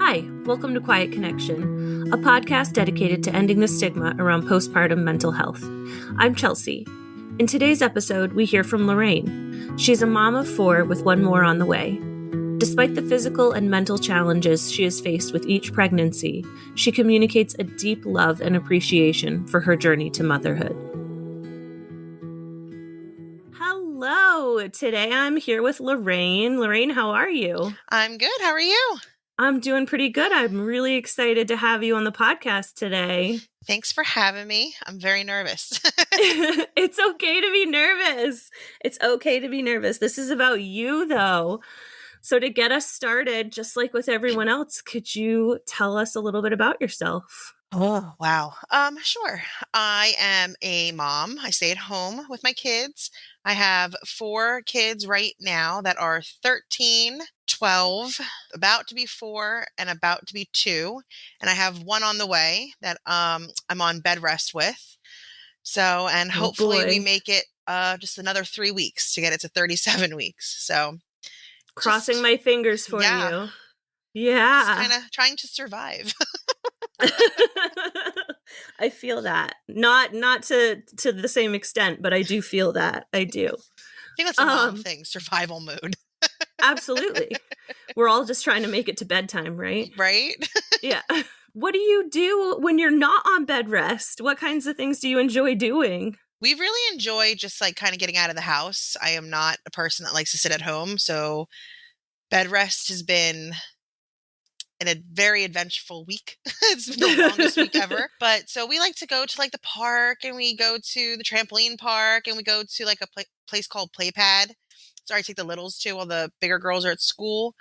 Hi, welcome to Quiet Connection, a podcast dedicated to ending the stigma around postpartum mental health. I'm Chelsea. In today's episode, we hear from Lorraine. She's a mom of 4 with one more on the way. Despite the physical and mental challenges she has faced with each pregnancy, she communicates a deep love and appreciation for her journey to motherhood. Hello! Today I'm here with Lorraine. Lorraine, how are you? I'm good. How are you? I'm doing pretty good. I'm really excited to have you on the podcast today. Thanks for having me. I'm very nervous. It's okay to be nervous. It's okay to be nervous. This is about you, though. So to get us started, just like with everyone else, could you tell us a little bit about yourself? Oh, wow. Sure. I am a mom. I stay at home with my kids. I have 4 kids right now that are 13, 12, about to be 4, and about to be 2. And I have one on the way that I'm on bed rest with. So, and hopefully we make it just another 3 weeks to get it to 37 weeks. So crossing my fingers for you. Yeah. Just kind of trying to survive. I feel that. Not to the same extent, but I do feel that. I do. I think that's a mom thing, survival mode. Absolutely. We're all just trying to make it to bedtime, right? Right? Yeah. What do you do when you're not on bed rest? What kinds of things do you enjoy doing? We really enjoy just like kind of getting out of the house. I am not a person that likes to sit at home. So bed rest has been a very adventureful week. It's been the longest week ever. But so we like to go to like the park, and we go to the trampoline park, and we go to like a place called Playpad. So I take the littles to while the bigger girls are at school.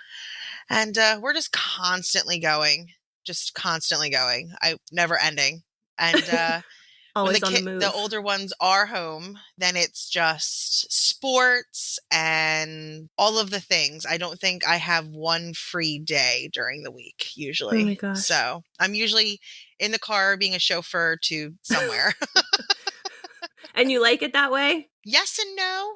And we're just constantly going. Never ending. And always when on the move. The older ones are home, then it's just sports and all of the things. I don't think I have one free day during the week, usually. Oh my gosh. So I'm usually in the car being a chauffeur to somewhere. And you like it that way? Yes and no.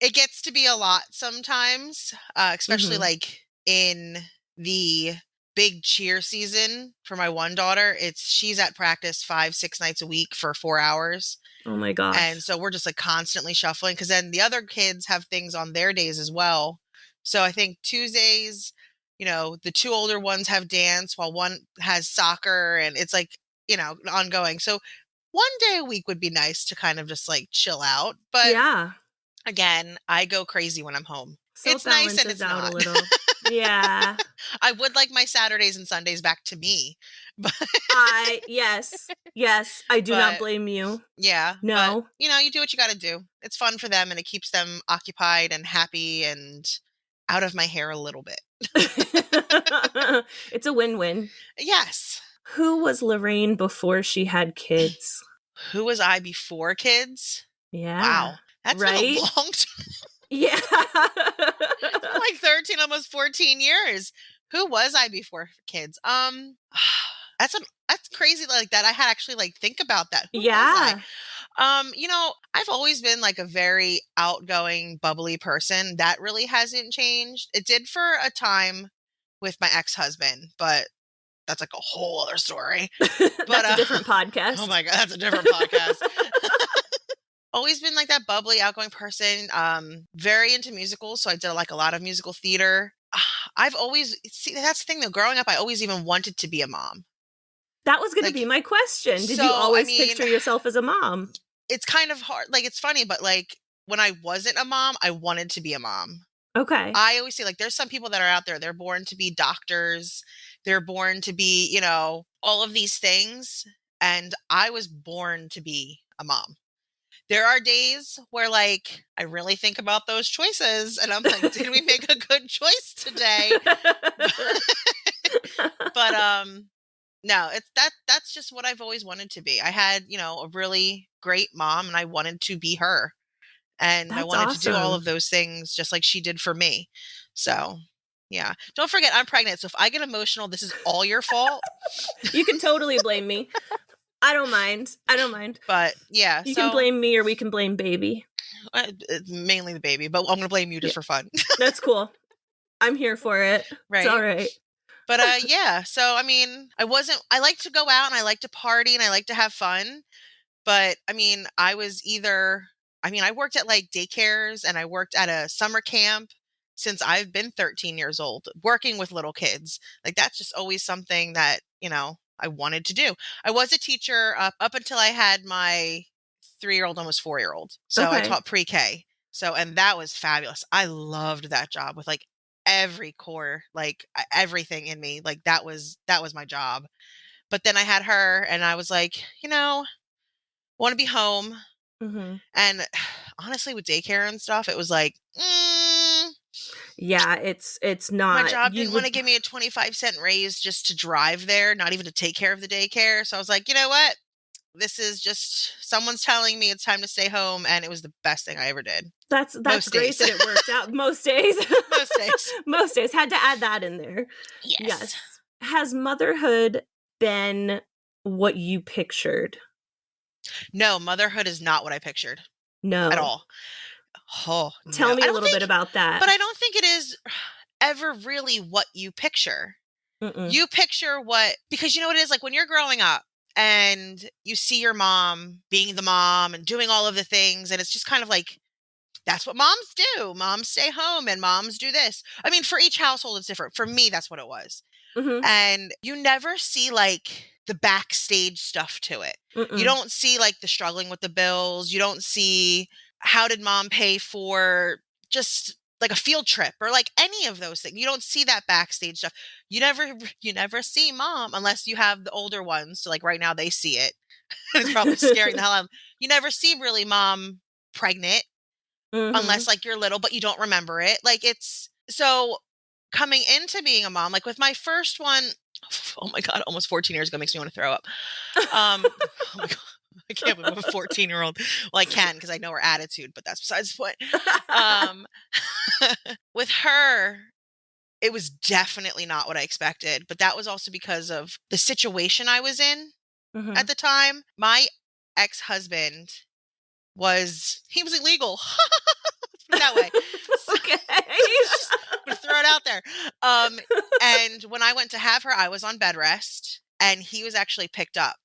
It gets to be a lot sometimes, especially like in the big cheer season for my one daughter. She's at practice 5-6 nights a week for 4 hours. Oh my gosh. And so we're just like constantly shuffling, because then the other kids have things on their days as well. So I think Tuesdays, the 2 older ones have dance while one has soccer, and it's like, ongoing. So one day a week would be nice to kind of just like chill out. But yeah, again, I go crazy when I'm home. So it's nice and it's out not. A little. Yeah. I would like my Saturdays and Sundays back to me. But yes, I do not blame you. Yeah. No. But, you do what you got to do. It's fun for them, and it keeps them occupied and happy and out of my hair a little bit. It's a win-win. Yes. Who was Lorraine before she had kids? Who was I before kids? Yeah. Wow. That's been a long time. Yeah. Like 13, almost 14 years. Who was I before kids? That's crazy like that. I had actually like think about that. Who was I? I've always been like a very outgoing, bubbly person. That really hasn't changed. It did for a time with my ex-husband, but that's like a whole other story. That's a different podcast. Oh my God, that's a different podcast. Always been like that bubbly, outgoing person. Very into musicals. So I did like a lot of musical theater. That's the thing though. Growing up, I always even wanted to be a mom. That was going to be my question. Did you always picture yourself as a mom? It's kind of hard. Like, it's funny, but like when I wasn't a mom, I wanted to be a mom. Okay. I always say like, there's some people that are out there. They're born to be doctors. They're born to be, all of these things. And I was born to be a mom. There are days where like I really think about those choices, and I'm like, did we make a good choice today? But no, that's just what I've always wanted to be. I had, a really great mom, and I wanted to be her. And I wanted to do all of those things just like she did for me. So, yeah. Don't forget, I'm pregnant. So if I get emotional, this is all your fault. You can totally blame me. I don't mind. But yeah. You can blame me, or we can blame baby. Mainly the baby, but I'm going to blame you just for fun. That's cool. I'm here for it. Right. It's all right. But yeah, so I mean, I like to go out and I like to party and I like to have fun. But I mean, I worked at like daycares and I worked at a summer camp since I've been 13 years old, working with little kids. Like that's just always something that, I wanted to do. I was a teacher up until I had my 3-year-old, almost 4-year-old. So I Okay. taught pre-K. So, and that was fabulous. I loved that job with like every core, like everything in me. Like that was my job. But then I had her and I was like, want to be home. Mm-hmm. And honestly, with daycare and stuff, it was like, Yeah, it's not. my job You didn't want would. to give me a 25-cent raise just to drive there, not even to take care of the daycare. So I was like, you know what? This is just someone's telling me it's time to stay home, and it was the best thing I ever did. That's Most great days. that it worked out. Most days. Most days. Most days. Had to add that in there. Yes. Has motherhood been what you pictured? No, motherhood is not what I pictured No. at all. Oh, Tell no. me a little bit about that. But I don't think it is ever really what you picture. Mm-mm. You picture because you know what it is, like when you're growing up and you see your mom being the mom and doing all of the things, and it's just kind of like, that's what moms do. Moms stay home and moms do this. I mean, for each household, it's different. For me, that's what it was. Mm-hmm. And you never see like the backstage stuff to it. Mm-mm. You don't see like the struggling with the bills. You don't see how did mom pay for just like a field trip or like any of those things. You don't see that backstage stuff. You never see mom unless you have the older ones. So like right now they see it. It's probably scaring the hell out of them. You never see really mom pregnant unless like you're little, but you don't remember it. Like it's so coming into being a mom, like with my first one, oh my God, almost 14 years ago makes me want to throw up. Oh my God. I can't believe I'm a 14-year-old. Well, I can because I know her attitude, but that's besides the point. With her, it was definitely not what I expected, but that was also because of the situation I was in at the time. My ex-husband he was illegal. That way. Okay. I'm gonna throw it out there. And when I went to have her, I was on bed rest and he was actually picked up.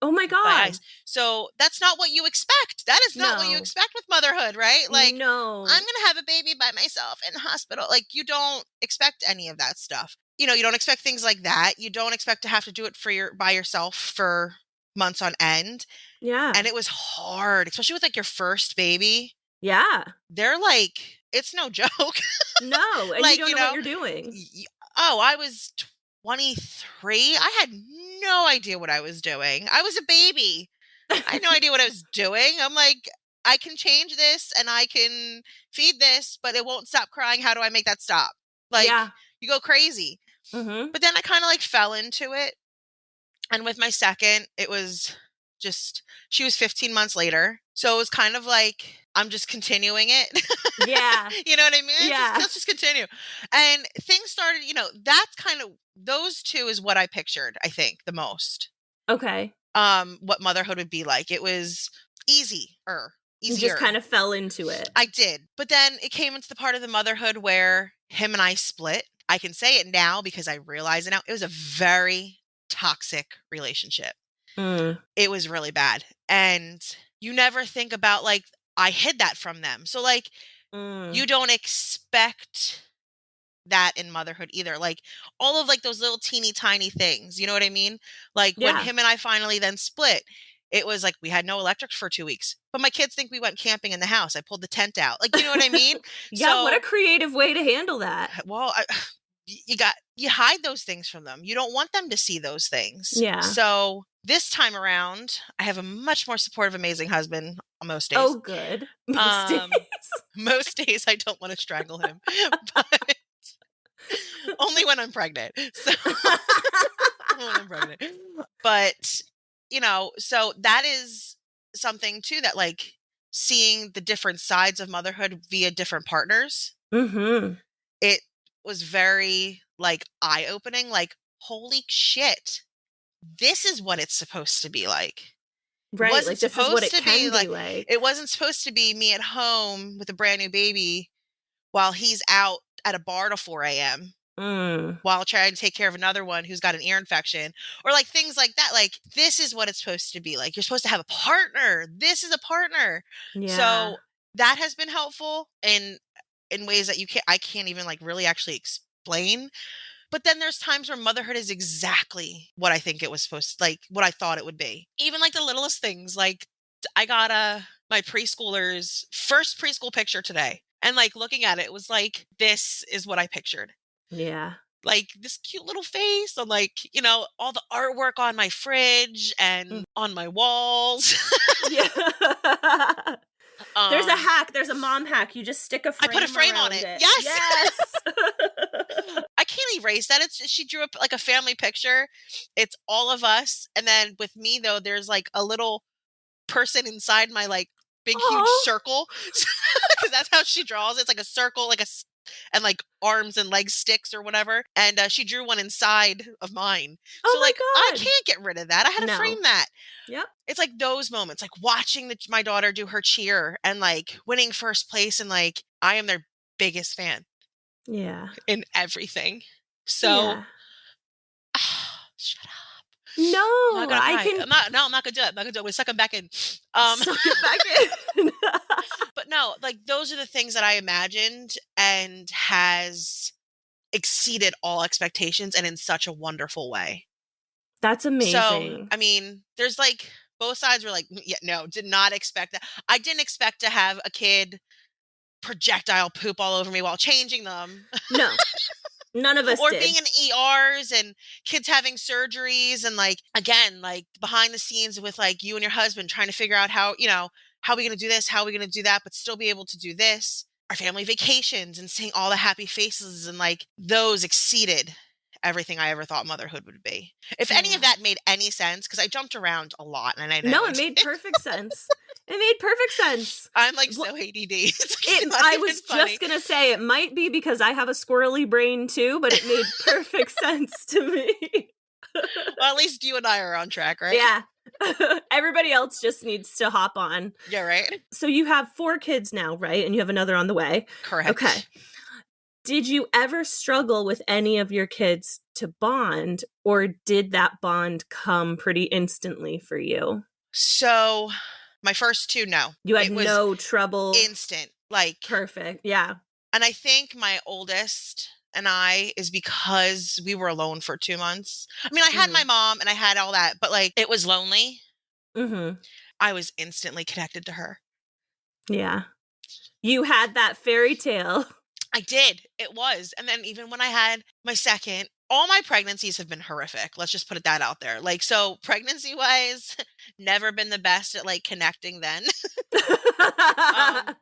Oh my God. So that's not what you expect. That is not what you expect with motherhood, right? Like, no. I'm going to have a baby by myself in the hospital. Like, you don't expect any of that stuff. You don't expect things like that. You don't expect to have to do it by yourself for months on end. Yeah. And it was hard, especially with like your first baby. Yeah. They're like, it's no joke. No. And like, you don't know what you're doing. I was 23. I had no idea what I was doing. I was a baby. I had no idea what I was doing. I'm like, I can change this and I can feed this, but it won't stop crying. How do I make that stop? Like, you go crazy. Mm-hmm. But then I kind of like fell into it. And with my second, it was just, she was 15 months later. So it was kind of like, I'm just continuing it. Yeah. You know what I mean? Yeah. Let's just continue. And things started, that's kind of, those two is what I pictured, I think, the most. Okay. What motherhood would be like. It was easier. You just kind of fell into it. I did. But then it came into the part of the motherhood where him and I split. I can say it now because I realize it now. It was a very toxic relationship. It was really bad. And you never think about like, I hid that from them. So like, you don't expect that in motherhood either. Like all of like those little teeny tiny things, you know what I mean? Like when him and I finally then split, it was like we had no electric for 2 weeks, but my kids think we went camping in the house. I pulled the tent out. Like, you know what I mean? Yeah. What a creative way to handle that. Well, you hide those things from them. You don't want them to see those things. Yeah. So this time around, I have a much more supportive, amazing husband on most days. Oh, good. Most days. Most days I don't want to strangle him, but only when I'm pregnant. So when I'm pregnant. But, so that is something too, that like seeing the different sides of motherhood via different partners. It was very like eye-opening, like, holy shit, this is what it's supposed to be like. Right, like this is what it can be like. It wasn't supposed to be me at home with a brand new baby while he's out at a bar till 4 a.m. while trying to take care of another one who's got an ear infection, or like things like that. Like, this is what it's supposed to be. Like, you're supposed to have a partner. This is a partner. Yeah. So that has been helpful in ways that I can't even like really actually explain. But then there's times where motherhood is exactly what I think it was supposed to, like what I thought it would be. Even like the littlest things. Like, I got my preschooler's first preschool picture today. And like looking at it, it was like, this is what I pictured. Yeah. Like this cute little face on like, you know, all the artwork on my fridge and on my walls. Yeah. There's a hack. There's a mom hack. You just stick a frame. I put a frame on it. Yes. Yes. I can't erase that. She drew up like a family picture. It's all of us. And then with me though, there's like a little person inside my like big, huge circle. Because that's how she draws. It's like a circle, like and like arms and legs sticks or whatever. And she drew one inside of mine. So like, I can't get rid of that. I had to frame that. Yep. It's like those moments, like watching my daughter do her cheer and like winning first place. And like, I am their biggest fan. Yeah. In everything. So, shut up. No, I'm not gonna do it. I'm not gonna do it. We suck them back in. Suck it back in. But no, like those are the things that I imagined and has exceeded all expectations and in such a wonderful way. That's amazing. So, I mean, there's like both sides were like, yeah, no, did not expect that. I didn't expect to have a kid projectile poop all over me while changing them. No. None of us or did. Being in ERs and kids having surgeries and like, again, like behind the scenes with like you and your husband trying to figure out how, you know, how are we going to do this? How are we going to do that? But still be able to do this. Our family vacations and seeing all the happy faces and like those exceeded everything I ever thought motherhood would be. If any of that made any sense, because I jumped around a lot and I know. No, it made perfect sense. It made perfect sense. I'm like so ADD. I was just going to say it might be because I have a squirrely brain too, but it made perfect sense to me. Well, at least you and I are on track, right? Yeah. Everybody else just needs to hop on. Yeah, right? So you have 4 kids now, right? And you have another on the way. Correct. Okay. Did you ever struggle with any of your kids to bond, or did that bond come pretty instantly for you? So my first 2, no. You had no trouble? Instant. Like. Perfect. Yeah. And I think my oldest and I is because we were alone for 2 months. I mean, I had my mom and I had all that, but like it was lonely. I was instantly connected to her. Yeah. You had that fairy tale. I did. It was. And then even when I had my second, all my pregnancies have been horrific. Let's just put that out there. Like, so pregnancy wise, never been the best at like connecting then.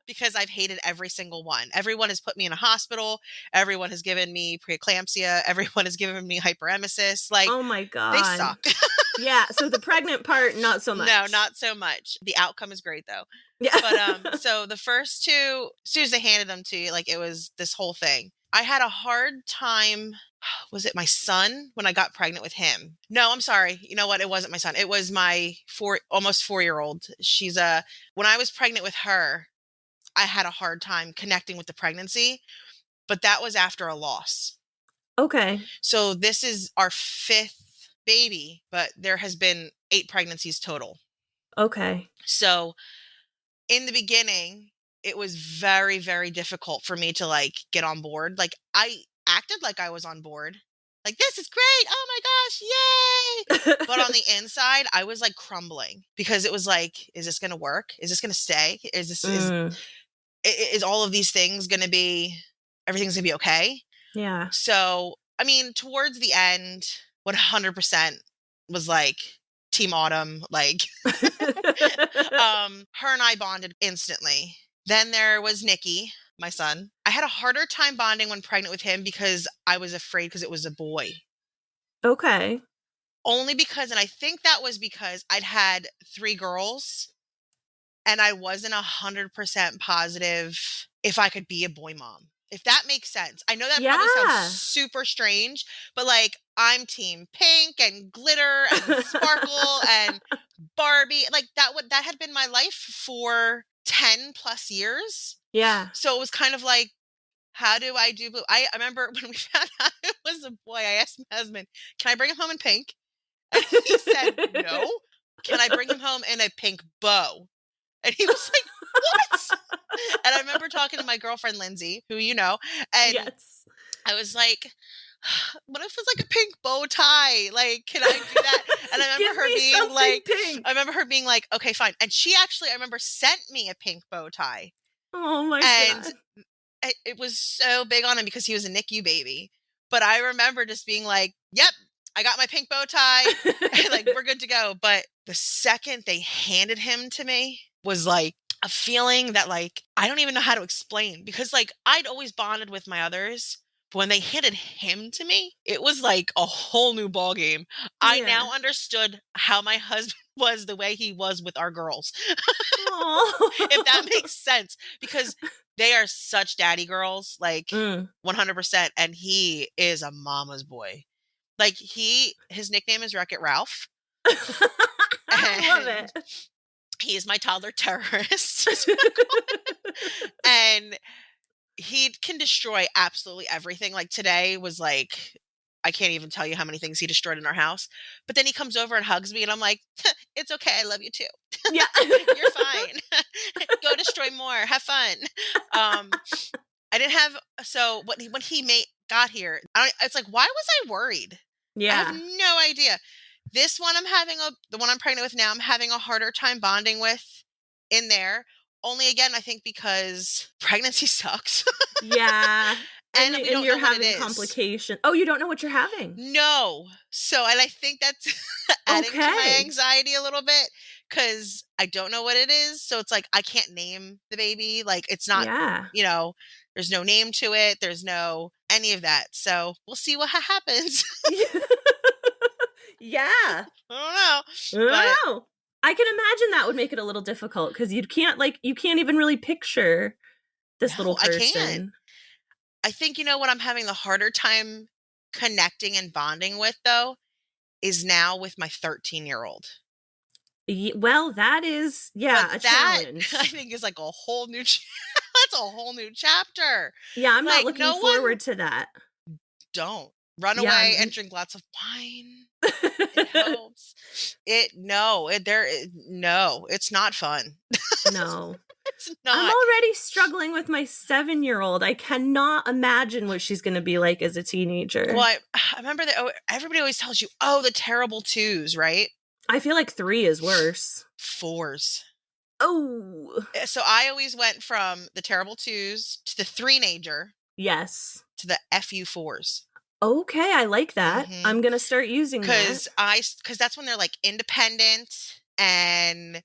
Because I've hated every single one. Everyone has put me in a hospital. Everyone has given me preeclampsia. Everyone has given me hyperemesis. Like, oh my God. They suck. Yeah. So the pregnant part, not so much. No, not so much. The outcome is great though. Yeah. But so the first 2, as soon as they handed them to you, like it was this whole thing. I had a hard time. Was it my son when I got pregnant with him? No, I'm sorry. You know what? It wasn't my son. It was my almost 4-year-old. When I was pregnant with her, I had a hard time connecting with the pregnancy, but that was after a loss. Okay. So this is our 5th baby, but there has been 8 pregnancies total. Okay. So in the beginning, it was very, very difficult for me to like get on board. Like I acted like I was on board. Like, this is great. Oh my gosh. Yay. But on the inside, I was like crumbling because it was like, is this going to work? Is this going to stay? Is all of these things going to be, everything's going to be okay? Yeah. So, I mean, towards the end, 100% was like Team Autumn. Like, her and I bonded instantly. Then there was Nikki, my son. I had a harder time bonding when pregnant with him because I was afraid because it was a boy. Okay. Only because, and I think that was because I'd had 3 girls and I wasn't 100% positive if I could be a boy mom. If that makes sense. I know that probably sounds super strange, but like I'm team pink and glitter and sparkle and Barbie. Like that had been my life for 10 plus years. Yeah. So it was kind of like, how do I do blue? I remember when we found out it was a boy, I asked my husband, can I bring him home in pink? And he said, no. Can I bring him home in a pink bow? And he was like, what? And I remember talking to my girlfriend, Lindsay, who you know, and Yes. I was like, what if it's like a pink bow tie? Like, can I do that? And I remember her being like, pink. I remember her being like, okay, fine. And she actually, I remember, sent me a pink bow tie. Oh my And God. it was so big on him because he was a NICU baby. But I remember just being like, yep, I got my pink bow tie. Like, we're good to go. But the second they handed him to me was like a feeling that like, I don't even know how to explain, because like I'd always bonded with my others. But when they handed him to me, it was like a whole new ball game. I now understood how my husband was the way he was with our girls. If that makes sense, because they are such daddy girls, like 100%. And he is a mama's boy. Like his nickname is Wreck-It Ralph. I love it. He is my toddler terrorist. And he can destroy absolutely everything. Like today was like, I can't even tell you how many things he destroyed in our house. But then he comes over and hugs me and I'm like, it's okay. I love you too. Yeah. You're fine. Go destroy more. Have fun. I didn't have, so when he got here, it's like, why was I worried? Yeah. I have no idea. This one the one I'm pregnant with now, I'm having a harder time bonding with in there. Only again, I think because pregnancy sucks. Yeah. And you're having complications. Oh, you don't know what you're having? No. So, and I think that's adding to my anxiety a little bit because I don't know what it is. So it's like, I can't name the baby. Like it's not, there's no name to it. There's no any of that. So we'll see what happens. Yeah. I don't know. I can imagine that would make it a little difficult because you can't even really picture this little person. I can't. I think, what I'm having the harder time connecting and bonding with though is now with my 13-year-old. Well, that is, a challenge. I think is like a whole new, that's a whole new chapter. Yeah, I'm not looking forward to that. Don't. Run away and drink lots of wine. It helps. It's not fun. No. It's not. I'm already struggling with my 7-year-old. I cannot imagine what she's going to be like as a teenager. Well, I remember that everybody always tells you, the terrible 2s, right? I feel like 3 is worse. 4s. Oh. So I always went from the terrible 2s to the 3-nager. Yes. To the FU 4s. Okay, I like that. Mm-hmm. I'm going to start using that. Because that's when they're like independent and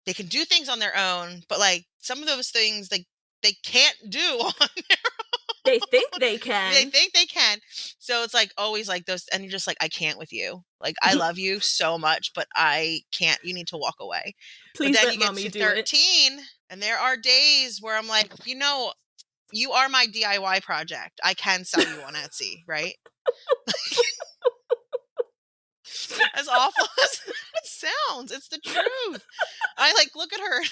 they can do things on their own, but like some of those things like they can't do on their own. They think they can. They think they can. So it's like always like those, and you're just like, I can't with you. Like I love you so much, but I can't. You need to walk away. Please but then let you get mommy to do 13, it. And there are days where I'm like, you are my DIY project. I can sell you on Etsy, right? As awful as it sounds, it's the truth. I like look at her.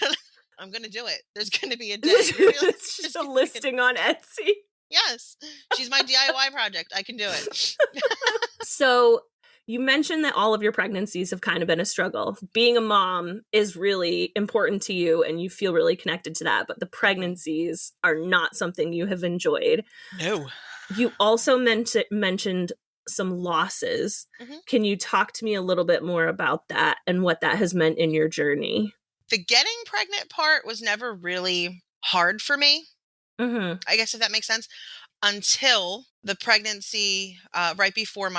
I'm gonna do it. There's gonna be a day. It's just a listing on Etsy. Yes, she's my DIY project. I can do it. So you mentioned that all of your pregnancies have kind of been a struggle. Being a mom is really important to you and you feel really connected to that, but the pregnancies are not something you have enjoyed. No. You also mentioned some losses. Mm-hmm. Can you talk to me a little bit more about that and what that has meant in your journey? The getting pregnant part was never really hard for me. Mm-hmm. I guess if that makes sense. Until the pregnancy right before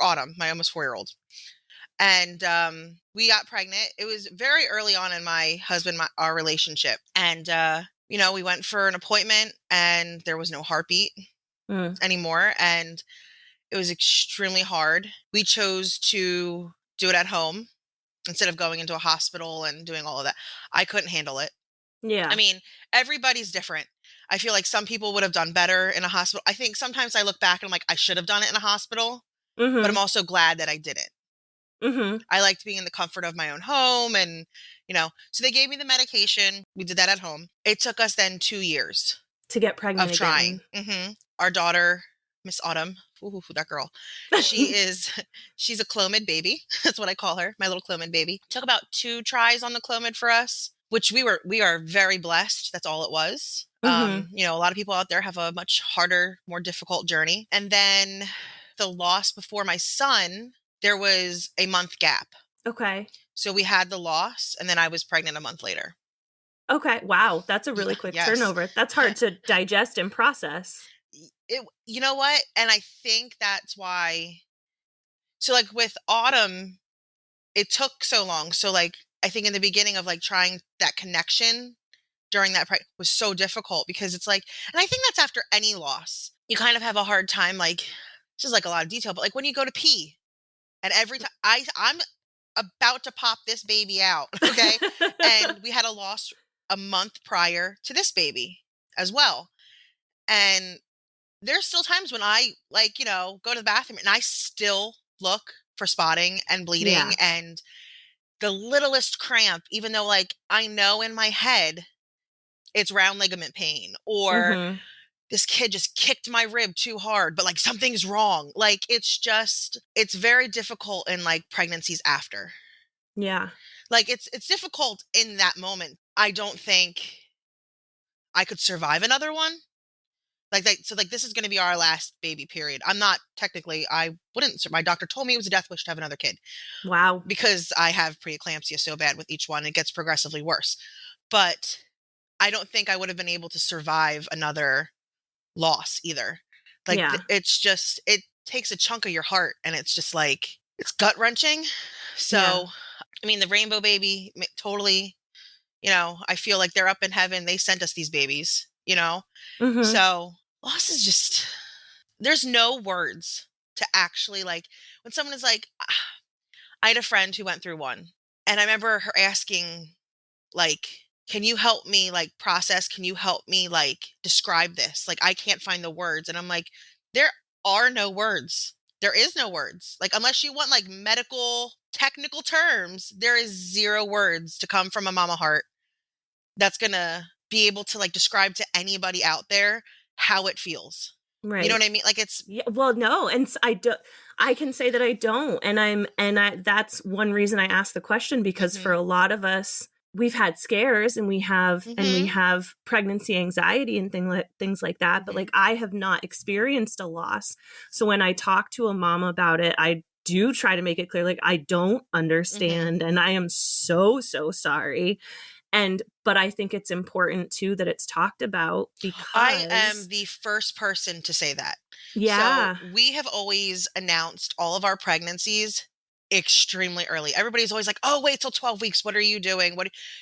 Autumn, my almost 4-year-old. And we got pregnant. It was very early on in my husband, our relationship. And, we went for an appointment and there was no heartbeat anymore. And it was extremely hard. We chose to do it at home instead of going into a hospital and doing all of that. I couldn't handle it. Yeah. I mean, everybody's different. I feel like some people would have done better in a hospital. I think sometimes I look back and I'm like, I should have done it in a hospital, but I'm also glad that I didn't. Mm-hmm. I liked being in the comfort of my own home and, so they gave me the medication. We did that at home. It took us then 2 years to get pregnant of trying. again. Our daughter, Miss Autumn, ooh, that girl, she's a Clomid baby. That's what I call her, my little Clomid baby. Took about 2 tries on the Clomid for us, which we are very blessed. That's all it was. You know, a lot of people out there have a much harder, more difficult journey. And then the loss before my son, there was a month gap. Okay. So we had the loss, and then I was pregnant a month later. Okay. Wow. That's a really quick turnover. That's hard to digest and process. You know what? And I think that's why. So like with Autumn, it took so long. So like, I think in the beginning of like trying that connection during that was so difficult, because it's like, and I think that's after any loss, you kind of have a hard time, like, this is like a lot of detail, but like when you go to pee, and every time I'm about to pop this baby out, okay? And we had a loss a month prior to this baby as well. And there's still times when I, like, you know, go to the bathroom and I still look for spotting and bleeding and the littlest cramp, even though like I know in my head it's round ligament pain, or this kid just kicked my rib too hard, but like something's wrong. Like it's very difficult in like pregnancies after. Yeah. Like it's difficult in that moment. I don't think I could survive another one. So this is going to be our last baby, period. I'm not technically, I wouldn't, my doctor told me it was a death wish to have another kid. Wow. Because I have preeclampsia so bad with each one, it gets progressively worse. But I don't think I would have been able to survive another loss either. Like it's just, it takes a chunk of your heart, and it's just like, it's gut wrenching. So, I mean, the rainbow baby, totally, you know, I feel like they're up in heaven. They sent us these babies, you know? So loss is just, there's no words to actually, like, when someone is like, I had a friend who went through one, and I remember her asking, like, can you help me like process? Can you help me like describe this? Like, I can't find the words. And I'm like, there are no words. There is no words. Like, unless you want like medical technical terms, there is 0 words to come from a mama heart that's going to be able to like describe to anybody out there how it feels. Right. You know what I mean? Like it's, well, no. And I can say that I don't. And that's one reason I asked the question, because for a lot of us, we've had scares, and we have pregnancy anxiety and things like that. But like, I have not experienced a loss. So when I talk to a mom about it, I do try to make it clear, like, I don't understand. And I am so sorry. But I think it's important too that it's talked about, because I am the first person to say that. Yeah. So we have always announced all of our pregnancies extremely early. Everybody's always like, "Oh, wait till 12 weeks. What are you doing?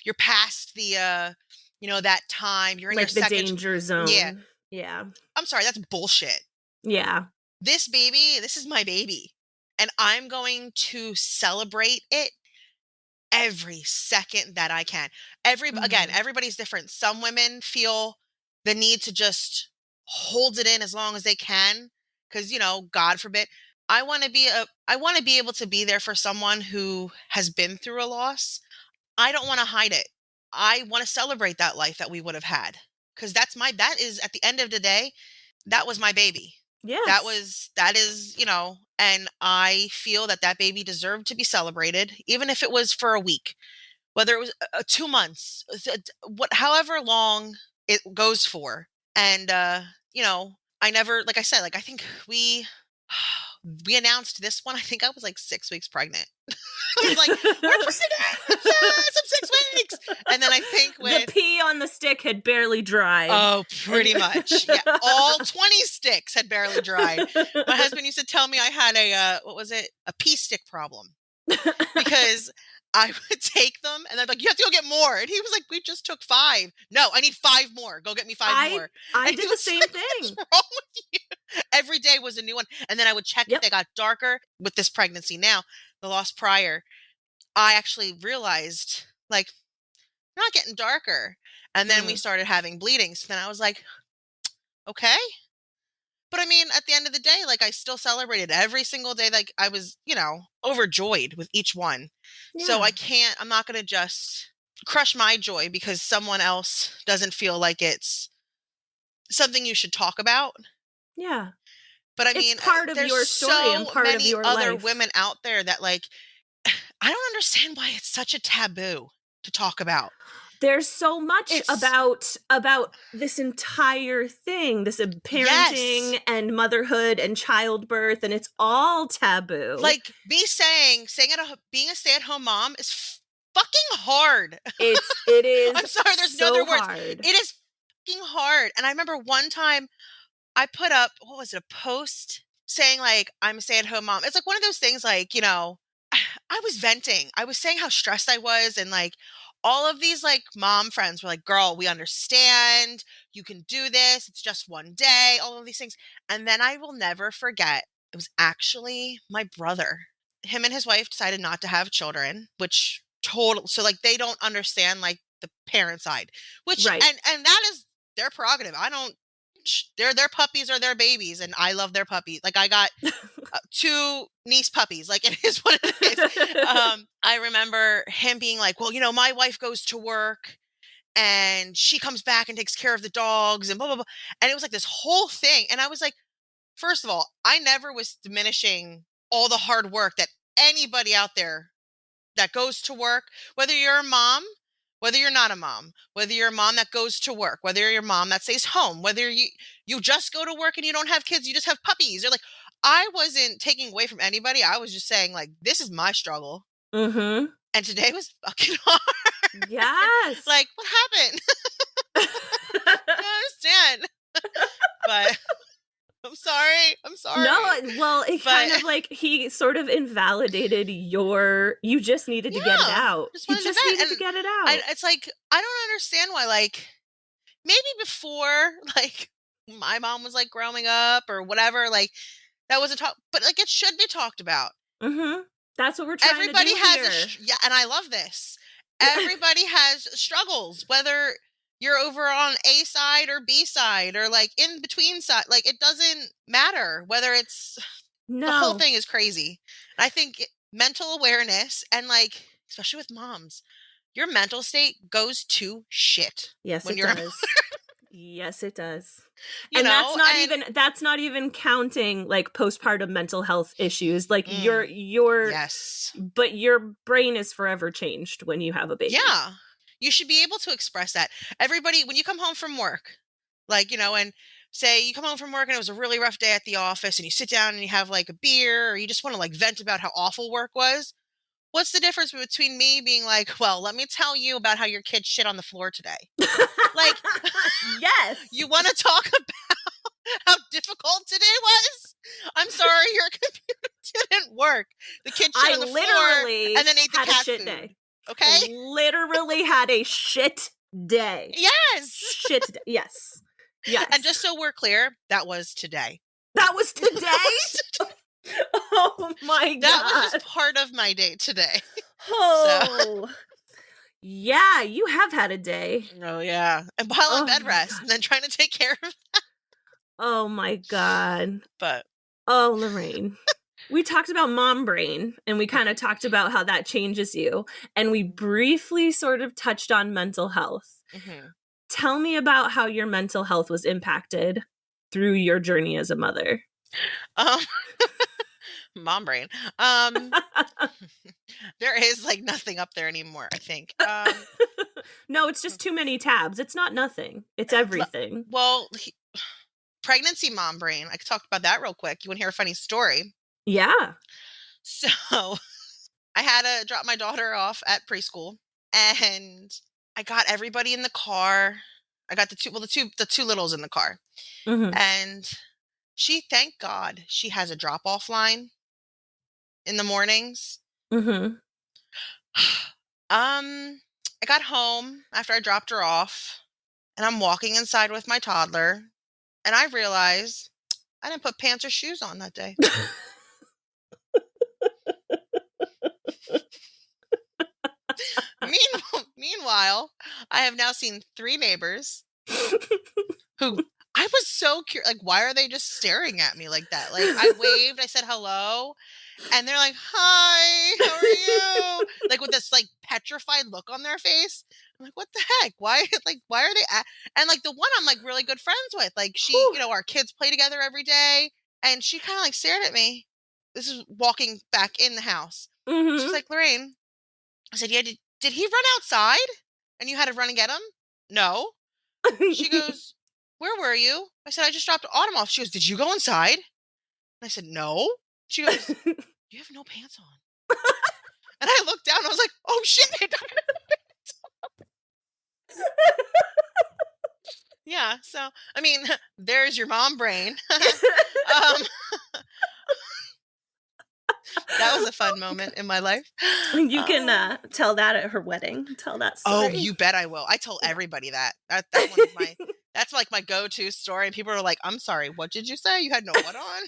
You're past the you know, that time. You're in like your the second danger zone." Yeah. Yeah. I'm sorry, that's bullshit. Yeah. This is my baby, and I'm going to celebrate it every second that I can. Again, everybody's different. Some women feel the need to just hold it in as long as they can, because, you know, God forbid. I want to be able to be there for someone who has been through a loss. I don't want to hide it. I want to celebrate that life that we would have had, because that is, at the end of the day, that was my baby. Yes. That is, you know, and I feel that baby deserved to be celebrated, even if it was for a week, whether it was 2 months, however long it goes for. And, you know, I never, like I said, like, I think we announced this one. I think I was like 6 weeks pregnant. I was like, we're pregnant! Yes, I'm 6 weeks! And then I think the pee on the stick had barely dried. Oh, pretty much. Yeah, all 20 sticks had barely dried. My husband used to tell me I had a pee stick problem. Because I would take them, and they'd be like, you have to go get more. And he was like, we just took 5. No, I need 5 more. Go get me 5 more. I did the same thing. What's wrong with you? Every day was a new one. And then I would check if they got darker. With this pregnancy now, the loss prior, I actually realized, like, they're not getting darker. And then we started having bleeding. So then I was like, okay. But I mean, at the end of the day, like, I still celebrated every single day. Like, I was, you know, overjoyed with each one. Yeah. So I'm not going to just crush my joy because someone else doesn't feel like it's something you should talk about. Yeah. But I It's mean, part of there's your story and so part of many your other life. women out there that like, I don't understand why it's such a taboo to talk about. There's so much It's about this entire thing, this parenting yes. and motherhood and childbirth, and it's all taboo. Like me being a stay-at-home mom is fucking hard. It is. I'm sorry, there's no so other words. hard. It is fucking hard. And I remember one time I put up, what was it, a post saying like, I'm a stay-at-home mom. It's like one of those things like, you know, I was venting. I was saying how stressed I was, and like all of these like mom friends were like, girl, we understand. You can do this. It's just one day, all of these things. And then I will never forget, it was actually my brother. Him and his wife decided not to have children, which so like they don't understand like the parent side, which Right. and that is their prerogative. I don't their puppies are their babies, and I love their puppy. Like I got 2 niece puppies. Like it is what it is. I remember him being like, well, you know, my wife goes to work and she comes back and takes care of the dogs and blah, blah, blah. And it was like this whole thing. And I was like, first of all, I never was diminishing all the hard work that anybody out there that goes to work, whether you're a mom, whether you're not a mom, whether you're a mom that goes to work, whether you're a mom that stays home, whether you just go to work and you don't have kids, you just have puppies. You're like, I wasn't taking away from anybody. I was just saying like, this is my struggle. Mm-hmm. And today was fucking hard. Yes. Like, what happened? I don't understand. But I'm sorry. No, well, it kind of like he sort of invalidated you just needed to get it out. You just needed to get it out. It's like, I don't understand why, like, maybe before, like, my mom was, like, growing up or whatever, like, that wasn't talked, but, like, it should be talked about. Mm-hmm. That's what we're trying Everybody to do has here. yeah, and I love this. Everybody has struggles, whether you're over on A side or B side or like in between side. Like it doesn't matter whether it's the whole thing is crazy. And I think mental awareness and like, especially with moms, your mental state goes to shit. Yes, when it you're does. Yes, it does. You know, that's not even counting like postpartum mental health issues. Like your yes, but your brain is forever changed when you have a baby. Yeah. You should be able to express that. Everybody, when you come home from work, like, you know, and say you come home from work and it was a really rough day at the office and you sit down and you have like a beer or you just want to like vent about how awful work was. What's the difference between me being like, well, let me tell you about how your kid shit on the floor today? Like, yes. You want to talk about how difficult today was? I'm sorry, your computer didn't work. The kid shit on the floor and then ate the cat food. Day. Okay? I literally had a shit day. Yes. Shit day. Yes. Yes. And just so we're clear, that was today. That was today? Oh my God. That was just part of my day today. Oh. So. Yeah, you have had a day. Oh, yeah. And while on bed rest and then trying to take care of that. Oh my God. But. Oh, Lorraine. We talked about mom brain and we kind of talked about how that changes you. And we briefly sort of touched on mental health. Mm-hmm. Tell me about how your mental health was impacted through your journey as a mother. Mom brain. There is like nothing up there anymore, I think. No, it's just too many tabs. It's not nothing. It's everything. Well, pregnancy mom brain. I could talk about that real quick. You want to hear a funny story? Yeah. So I had to drop my daughter off at preschool and I got everybody in the car. I got the two littles in the car. Mm-hmm. And thank God, she has a drop-off line in the mornings. Mm-hmm. I got home after I dropped her off and I'm walking inside with my toddler and I realized I didn't put pants or shoes on that day. Meanwhile, I have now seen 3 neighbors who I was so curious. Like, why are they just staring at me like that? Like, I waved, I said hello, and they're like, "Hi, how are you?" Like with this like petrified look on their face. I'm like, "What the heck? Why? Like, why are they?" And like the one I'm like really good friends with. Like she, our kids play together every day, and she kind of like stared at me. This is walking back in the house. She's like, "Lorraine," I said, "Yeah, did he run outside, and you had to run and get him?" "No." She goes, "Where were you?" I said, "I just dropped Autumn off." She goes, "Did you go inside?" And I said, "No." She goes, "You have no pants on." And I looked down and I was like, "Oh shit, they don't have pants on." Yeah, so I mean, there's your mom brain. um, that was a fun moment in my life. You can tell that at her wedding. Tell that story. Oh, you bet I will. I told everybody that. That one is my that's like my go-to story. And people are like, "I'm sorry, what did you say? You had no what on?"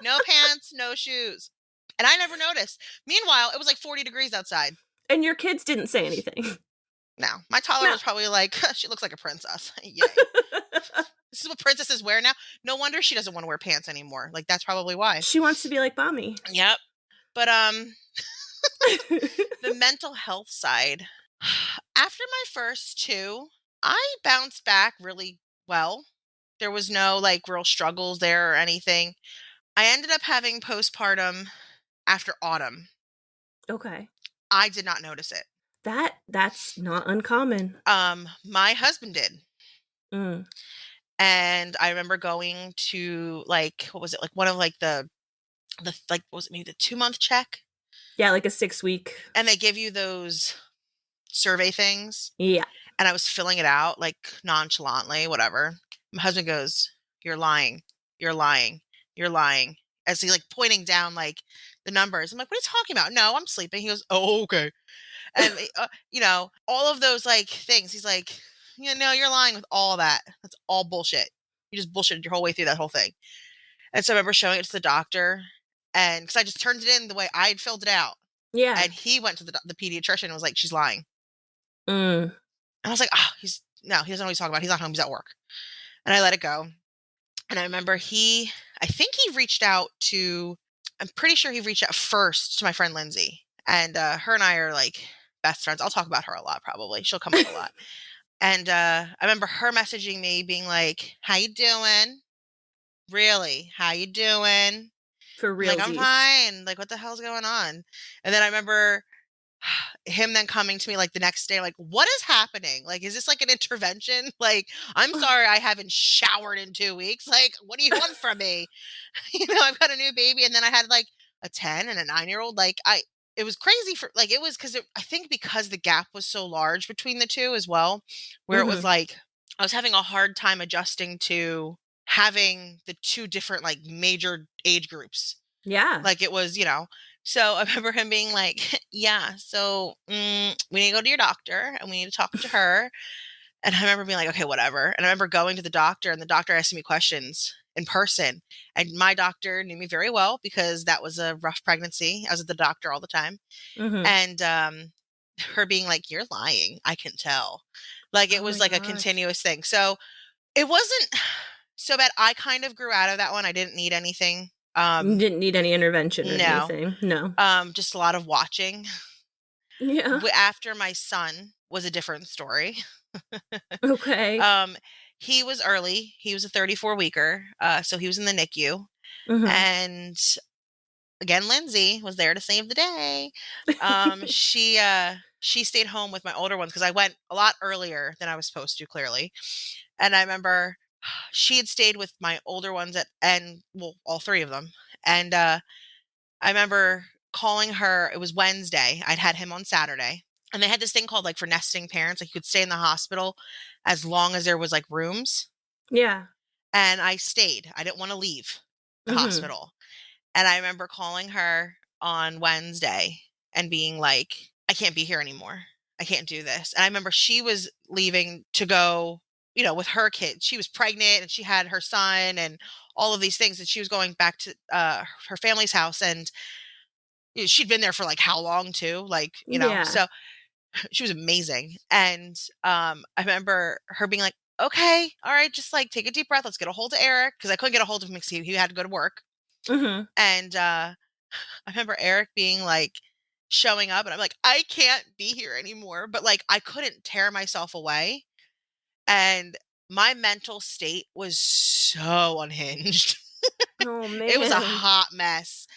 "No pants, no shoes." And I never noticed. Meanwhile, it was like 40 degrees outside. And your kids didn't say anything. No, my toddler was probably like, "She looks like a princess." Yay. This is what princesses wear now. No wonder she doesn't want to wear pants anymore. Like, that's probably why. She wants to be like mommy. Yep. But the mental health side. After my first two, I bounced back really well. There was no like real struggles there or anything. I ended up having postpartum after Autumn. Okay. I did not notice it. That's not uncommon. My husband did. Mm. And I remember going to like, what was it? Like one of like the like, what was it, maybe the 2-month check? Yeah, like a 6-week. And they give you those survey things. Yeah. And I was filling it out like nonchalantly, whatever. My husband goes, "You're lying. You're lying. You're lying." As he like pointing down like the numbers. I'm like, "What are you talking about?" "No, I'm sleeping." He goes, "Oh, okay." And all of those like things. He's like, "No, you're lying with all that. That's all bullshit. You just bullshitted your whole way through that whole thing." And so I remember showing it to the doctor, and because I just turned it in the way I had filled it out. Yeah. And he went to the pediatrician and was like, "She's lying." Mm. And I was like, "Oh, he doesn't know what he's talking about. He's not home. He's at work." And I let it go. And I remember I think he reached out to, I'm pretty sure he reached out first to my friend Lindsay. And her and I are like best friends. I'll talk about her a lot probably. She'll come up a lot. And I remember her messaging me being like, "How you doing? Really? How you doing?" For I'm real. like, "I'm fine. Like, what the hell's going on?" And then I remember him then coming to me like the next day, like, "What is happening? Like, is this like an intervention? Like, I'm sorry I haven't showered in 2 weeks. Like, what do you want from me?" I've got a new baby. And then I had like a 10 and a 9-year-old. Like, it was crazy for like, it was I think because the gap was so large between the two as well, where it was like, I was having a hard time adjusting to having the two different like major age groups. Yeah. Like it was, so I remember him being like, "Yeah, so we need to go to your doctor and we need to talk to her." And I remember being like, "Okay, whatever." And I remember going to the doctor and the doctor asking me questions in person. And my doctor knew me very well because that was a rough pregnancy. I was at the doctor all the time. And her being like, "You're lying. I can tell." Like it was like a continuous thing. So it wasn't so bad. I kind of grew out of that one. I didn't need anything. You didn't need any intervention or anything. No. Just a lot of watching. Yeah. After my son was a different story. Okay. He was early. He was a 34-weeker. So he was in the NICU. And again, Lindsay was there to save the day. She stayed home with my older ones because I went a lot earlier than I was supposed to, clearly. And I remember she had stayed with my older ones all three of them. And I remember calling her. It was Wednesday. I'd had him on Saturday. And they had this thing called like for nesting parents. Like you could stay in the hospital as long as there was like rooms. Yeah. And I stayed. I didn't want to leave the hospital. And I remember calling her on Wednesday and being like, "I can't be here anymore. I can't do this." And I remember she was leaving to go, with her kid. She was pregnant and she had her son and all of these things. And she was going back to her family's house. And she'd been there for like how long too? Like, so she was amazing. And I remember her being like, okay, all right, just like take a deep breath. Let's get a hold of Eric, because I couldn't get a hold of him because he had to go to work. Mm-hmm. And I remember Eric being like showing up, and I'm like, I can't be here anymore. But like, I couldn't tear myself away. And my mental state was so unhinged. Oh It was a man. hot mess.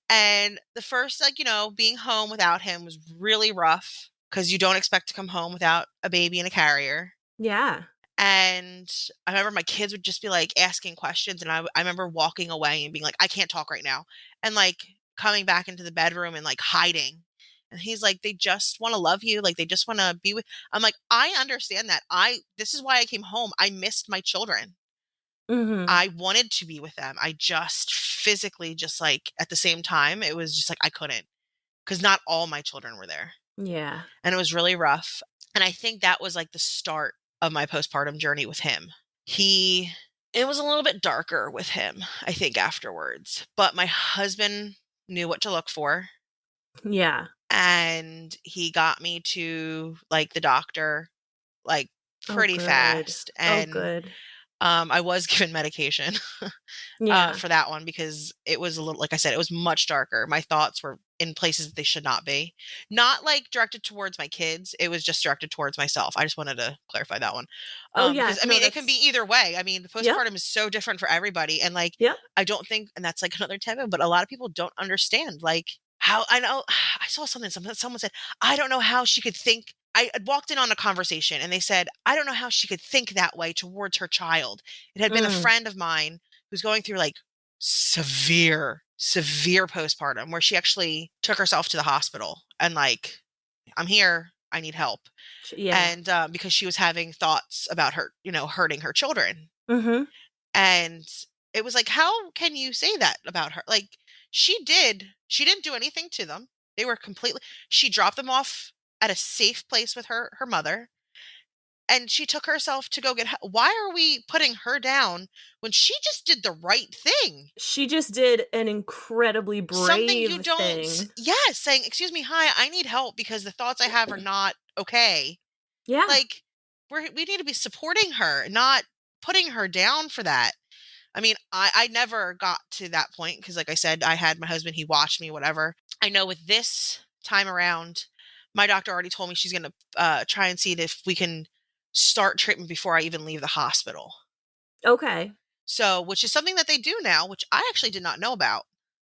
And the first, like, being home without him was really rough, because you don't expect to come home without a baby and a carrier. Yeah. And I remember my kids would just be like asking questions. And I remember walking away and being like, I can't talk right now. And like coming back into the bedroom and like hiding. And he's like, they just want to love you. Like, they just want to be with. I'm like, I understand that. This is why I came home. I missed my children. Mm-hmm. I wanted to be with them. I just physically, just like at the same time, it was just like I couldn't, because not all my children were there. Yeah. And it was really rough. And I think that was like the start of my postpartum journey with him. It was a little bit darker with him, I think, afterwards. But my husband knew what to look for. Yeah. And he got me to like the doctor like pretty fast. And good. I was given medication Yeah. for that one, because it was a little, like I said, it was much darker. My thoughts were in places that they should not be. Not like directed towards my kids. It was just directed towards myself. I just wanted to clarify that one. Oh yeah. Because I mean, it can be either way. I mean, the Yep. postpartum is so different for everybody. And like, Yep. I don't think, and that's like another taboo, but a lot of people don't understand like how, I know, I saw something, someone said, I don't know how she could think. I walked in on a conversation and they said, I don't know how she could think that way towards her child. It had been a friend of mine who's going through like severe postpartum, where she actually took herself to the hospital and like, I'm here, I need help. Yeah. And because she was having thoughts about her, hurting her children. Mm-hmm. And it was like, how can you say that about her? Like, she didn't do anything to them. They were she dropped them off at a safe place with her mother. And she took herself to go get help. Why are we putting her down when she just did the right thing? She just did an incredibly Something you brave don't, thing. yes, saying, excuse me, hi, I need help because the thoughts I have are not okay. Yeah. Like, we need to be supporting her, not putting her down for that. I mean, I never got to that point because, like I said, I had my husband, he watched me, whatever. I know with this time around, my doctor already told me she's going to try and see if we can start treatment before I even leave the hospital. Okay. So, which is something that they do now, which I actually did not know about.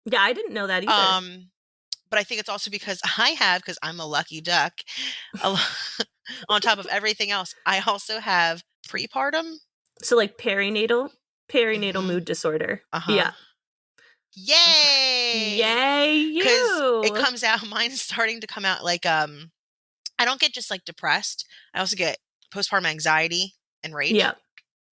Yeah, I didn't know that either. But I think it's also because because I'm a lucky duck, on top of everything else, I also have prepartum. So like perinatal mood disorder. Uh-huh. Yeah. Yay! Okay. Yay, you! Because it comes out, mine's starting to come out like, I don't get just like depressed. I also get postpartum anxiety and rage. Yeah.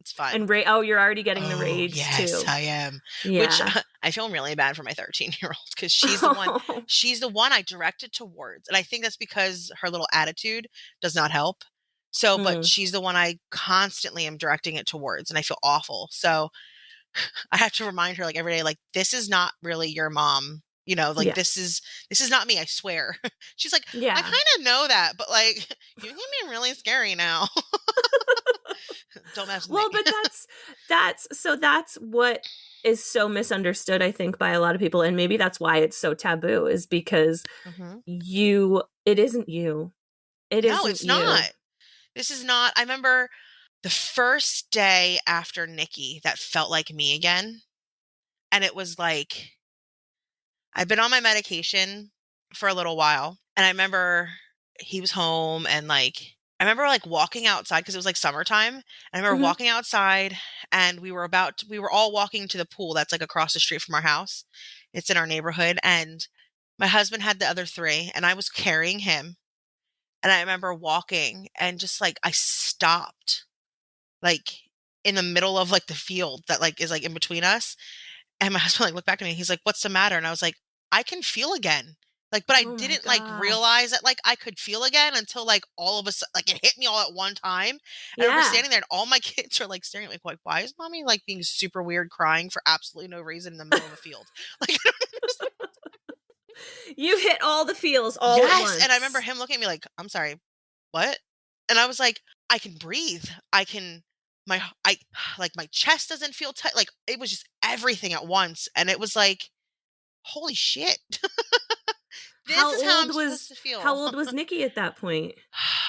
It's fun. And you're already getting the rage too. Yes, I am. Yeah. Which I feel really bad for my 13-year-old, because she's the one. She's the one I directed towards, and I think that's because her little attitude does not help. So, but she's the one I constantly am directing it towards, and I feel awful. So I have to remind her like every day, like, this is not really your mom. Like, this is not me, I swear. She's like, yeah, I kind of know that, but like, you can be really scary now. Don't mess with me. Well, but that's what is so misunderstood, I think, by a lot of people, and maybe that's why it's so taboo, is because it isn't you. No, it's not. This is not. I remember the first day after Nikki that felt like me again. And it was like, I've been on my medication for a little while. And I remember he was home, and like, I remember like walking outside because it was like summertime. And I remember walking outside, and we were all walking to the pool that's like across the street from our house. It's in our neighborhood. And my husband had the other three, and I was carrying him. And I remember walking, and just like, I stopped like in the middle of like the field that like is like in between us. And my husband like looked back at me, and he's like, what's the matter? And I was like, I can feel again. Like, but I didn't like realize that like I could feel again until like all of a sudden, like, it hit me all at one time. And I remember standing there, and all my kids are like staring at me like, why is mommy like being super weird, crying for absolutely no reason in the middle of the field? Like, you hit all the feels all at once. And I remember him looking at me like, I'm sorry, what? And I was like, I can breathe. I can my chest doesn't feel tight. Like it was just everything at once. And it was like, holy shit. This is how I'm supposed to How feel. old was Nikki at that point?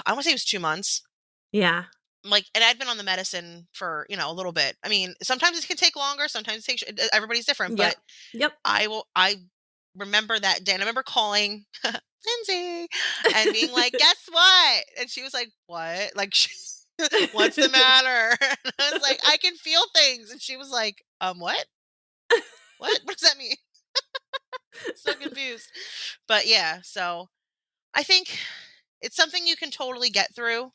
I want to say it was 2 months. Yeah. Like, and I'd been on the medicine for, a little bit. I mean, sometimes it can take longer. Sometimes it takes, everybody's different, but Yep. I remember that day, and I remember calling Lindsay and being like, guess what? And she was like, what? Like, what's the matter? And I was like, I can feel things. And she was like, what? What does that mean? So confused. But yeah, so I think it's something you can totally get through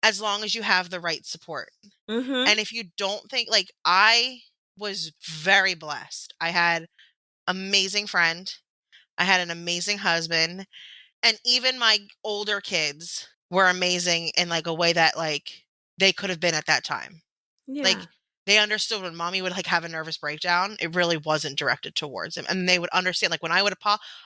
as long as you have the right support. Mm-hmm. And if you don't think, like, I was very blessed. I had amazing friend. I had an amazing husband. And even my older kids were amazing in like a way that like they could have been at that time. Yeah. Like they understood when mommy would like have a nervous breakdown, it really wasn't directed towards him. And they would understand, like when I would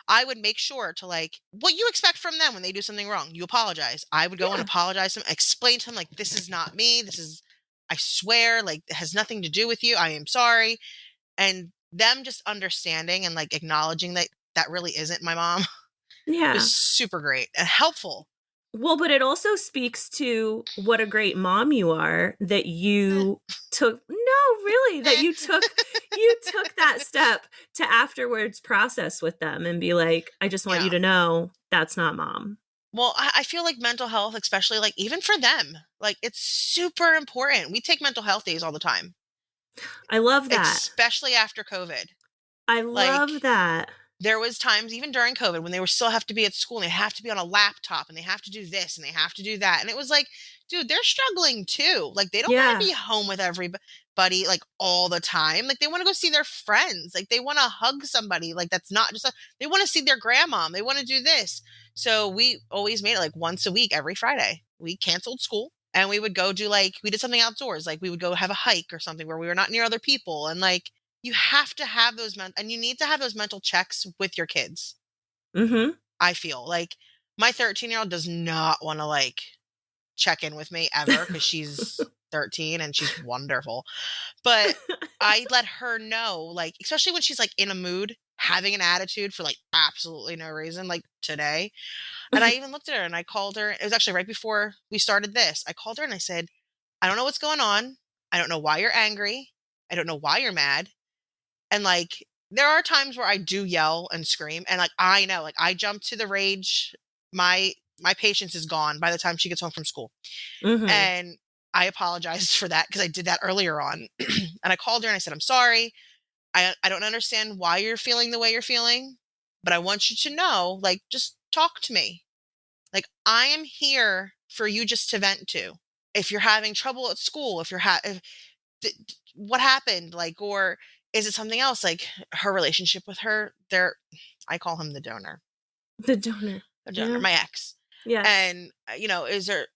I would make sure to like what you expect from them when they do something wrong. You apologize. I would go and apologize to them, explain to them like, this is not me. This is, I swear, like it has nothing to do with you. I am sorry. And them just understanding and like acknowledging that that really isn't my mom was super great and helpful. Well, but it also speaks to what a great mom you are that you took that you took that step to afterwards process with them and be like, I just want you to know that's not mom. Well, I feel like mental health, especially like even for them, like it's super important. We take mental health days all the time. I love that. Especially after COVID. I love that. There was times even during COVID when they were still have to be at school and they have to be on a laptop and they have to do this and they have to do that. And it was like, dude, they're struggling too. Like they don't want to be home with everybody like all the time. Like they want to go see their friends. Like they want to hug somebody. Like that's not just they want to see their grandmom. They want to do this. So we always made it like once a week, every Friday. We canceled school and we would go do we did something outdoors. Like we would go have a hike or something where we were not near other people. And like, you have to have those and you need to have those mental checks with your kids. Mm-hmm. I feel like my 13-year-old does not want to like check in with me ever because she's 13 and she's wonderful. But I let her know, like, especially when she's like in a mood, having an attitude for like absolutely no reason, like today. And I even looked at her and I called her. It was actually right before we started this. I called her and I said, I don't know what's going on. I don't know why you're angry. I don't know why you're mad. And like, there are times where I do yell and scream and like, I know, like I jump to the rage. My patience is gone by the time she gets home from school. Mm-hmm. And I apologized for that because I did that earlier on. And I called her and I said, I'm sorry. I don't understand why you're feeling the way you're feeling, but I want you to know, like, just talk to me. Like, I am here for you just to vent to. If you're having trouble at school, if you're what happened, like, or is it something else? Like her relationship with her, I call him the donor. The donor, my ex. Yeah. And, is there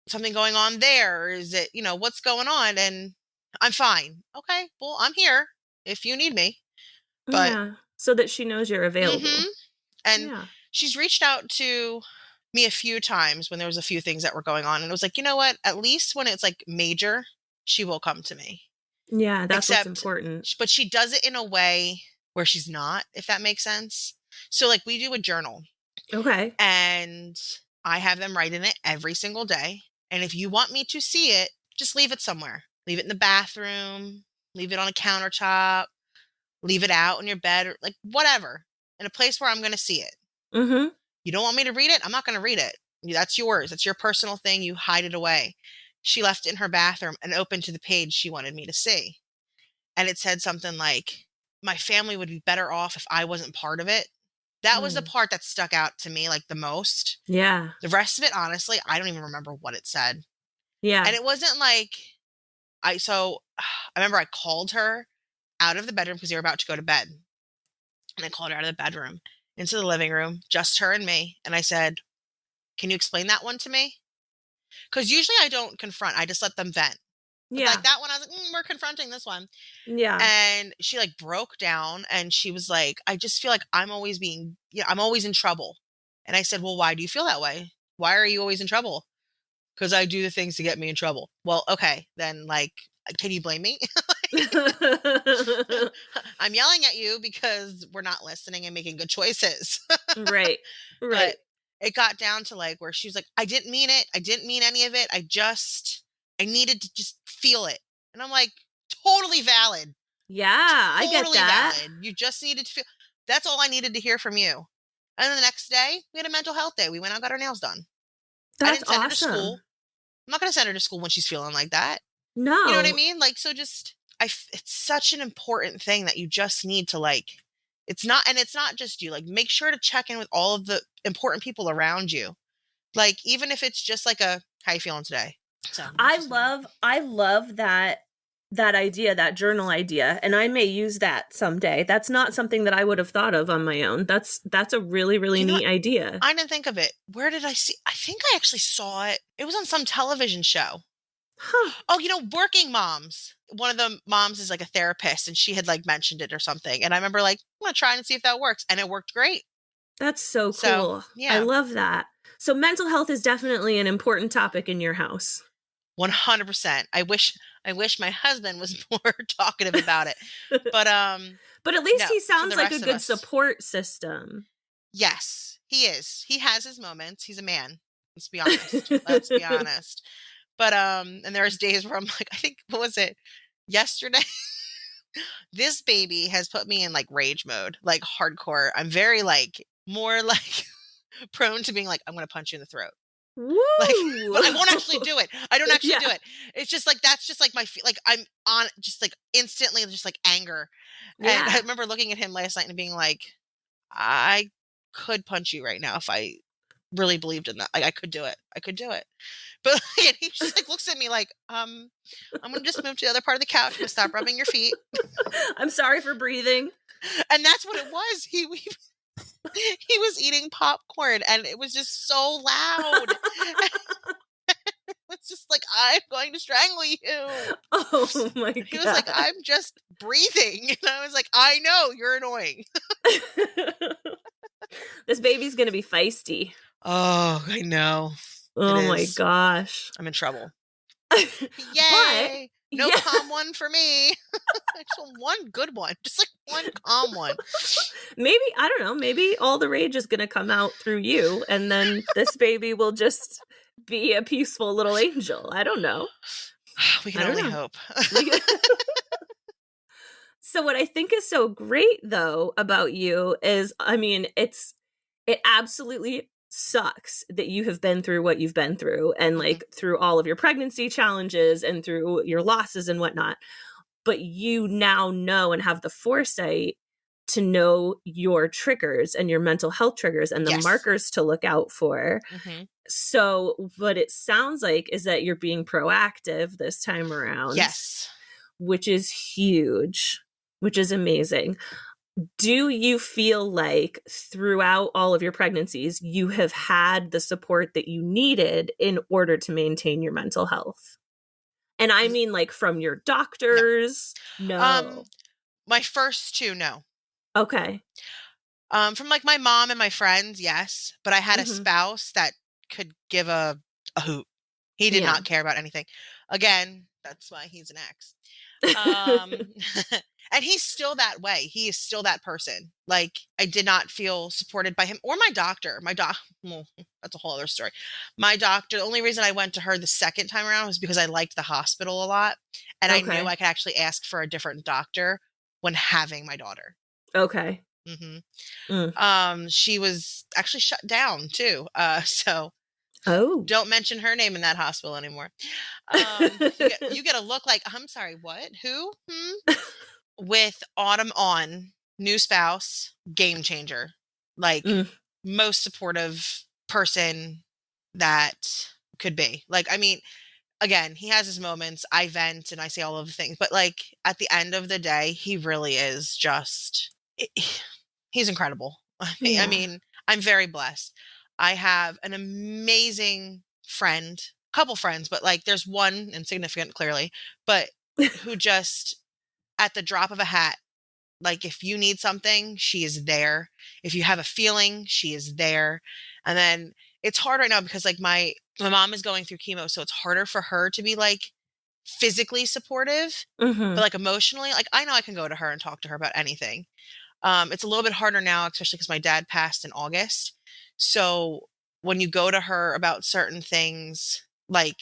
something going on there? Or is it, what's going on? And I'm fine. Okay, well, I'm here if you need me. But so that she knows you're available. Mm-hmm. And she's reached out to me a few times when there was a few things that were going on. And it was like, you know what? At least when it's like major, she will come to me. Yeah, that's what's important. But she does it in a way where she's not, if that makes sense. So like we do a journal. Okay. And I have them write in it every single day. And if you want me to see it, just leave it somewhere. Leave it in the bathroom, leave it on a countertop, leave it out in your bed, or like whatever, in a place where I'm going to see it. Mm-hmm. You don't want me to read it? I'm not going to read it. That's yours. That's your personal thing. You hide it away. She left it in her bathroom and opened to the page she wanted me to see. And it said something like, my family would be better off if I wasn't part of it. That was the part that stuck out to me like the most. Yeah. The rest of it, honestly, I don't even remember what it said. Yeah. And it wasn't like, I remember I called her out of the bedroom because they were about to go to bed. And I called her out of the bedroom into the living room, just her and me. And I said, can you explain that one to me? Because usually I don't confront. I just let them vent. But like that one, I was like, we're confronting this one. Yeah. And she like broke down and she was like, I just feel like I'm always I'm always in trouble. And I said, well, why do you feel that way? Why are you always in trouble? Because I do the things to get me in trouble. Well, okay, then like, can you blame me? I'm yelling at you because we're not listening and making good choices. Right. But it got down to like where she was like, I didn't mean it. I didn't mean any of it. I needed to just feel it. And I'm like, totally valid. Yeah, I get Totally that. valid. You just needed to feel. That's all I needed to hear from you. And then the next day, we had a mental health day. We went out, got our nails done. I That's didn't send her to school. awesome. I'm not going to send her to school when she's feeling like that. No. You know what I mean? Like, so just, it's such an important thing that you just need to like, it's not just you, like, make sure to check in with all of the important people around you. Like, even if it's just like how you feeling today? So I love that idea, that journal idea, and I may use that someday. That's not something that I would have thought of on my own. That's a really, really neat idea. I didn't think of it. Where did I see? I think I actually saw it. It was on some television show. Huh. Oh, Working Moms. One of the moms is like a therapist, and she had like mentioned it or something. And I remember like, I'm going to try and see if that works. And it worked great. That's so cool. So, yeah. I love that. So mental health is definitely an important topic in your house. 100%. I wish my husband was more talkative about it. But at least he sounds like a good support system. Yes, he is. He has his moments. He's a man. Let's be honest. But and there's days where I'm like, I think, what was it? Yesterday? This baby has put me in like rage mode, like hardcore. I'm very like more like prone to being like, I'm going to punch you in the throat. Woo! Like, but I won't actually do it. I don't actually do it. It's just like, that's just like like I'm on just like instantly just like anger. Yeah. And I remember looking at him last night and being like, I could punch you right now if I really believed in that. Like, I could do it. But and he just like looks at me like, I'm going to just move to the other part of the couch. I'm going to stop rubbing your feet. I'm sorry for breathing. And that's what it was. He was eating popcorn and it was just so loud. It's just like, I'm going to strangle you. Oh my God. He was like, I'm just breathing. And I was like, I know, you're annoying. This baby's going to be feisty. Oh, I know. Oh my gosh. I'm in trouble. Yay! No calm one for me. I just want one good one. Just like one calm one. Maybe, I don't know, maybe all the rage is going to come out through you and then this baby will just be a peaceful little angel. I don't know. We can only hope. So what I think is so great though about you is, I mean, it absolutely sucks that you have been through what you've been through and like through all of your pregnancy challenges and through your losses and whatnot. But you now know and have the foresight to know your triggers and your mental health triggers and the markers to look out for. Mm-hmm. So what it sounds like is that you're being proactive this time around. Yes. Which is huge, which is amazing. Do you feel like throughout all of your pregnancies, you have had the support that you needed in order to maintain your mental health? And I mean like from your doctors? No. My first two, no. Okay. From like my mom and my friends, yes. But I had a spouse that could give a hoot. He did not care about anything. Again, that's why he's an ex. And he's still that way. He is still that person. Like, I did not feel supported by him or my doctor. Well, that's a whole other story. My doctor, the only reason I went to her the second time around was because I liked the hospital a lot. And I knew I could actually ask for a different doctor when having my daughter. Okay. She was actually shut down too. So don't mention her name in that hospital anymore. You get a look like, I'm sorry, what? Who? With Autumn on, new spouse, game changer. Like, most supportive person that could be. Like, I mean, again, he has his moments. I vent and I say all of the things. But, like, at the end of the day, he really is just... he's incredible. I mean, I'm very blessed. I have an amazing friend, couple friends, but like there's one insignificant clearly, but who just at the drop of a hat, like if you need something, she is there. If you have a feeling, she is there. And then it's hard right now because like my my mom is going through chemo, so it's harder for her to be like physically supportive, but Mhm. like emotionally, like I know I can go to her and talk to her about anything. It's a little bit harder now, especially because my dad passed in August. So when you go to her about certain things, like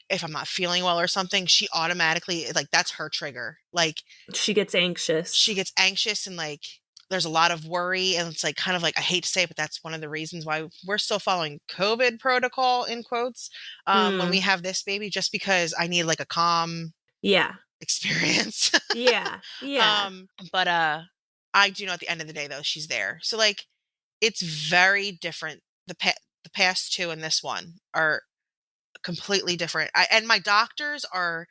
if I'm not feeling well or something, she automatically, like, that's her trigger. Like, She gets anxious. she gets anxious and like there's a lot of worry. And it's like kind of like, I hate to say it, but that's one of the reasons why we're still following COVID protocol in quotes when we Mm. have this baby, just because I need like a calm Yeah. experience. Yeah. Yeah. But I do know at the end of the day though, she's there. So like it's very different. The past two and this one are completely different. And my doctors are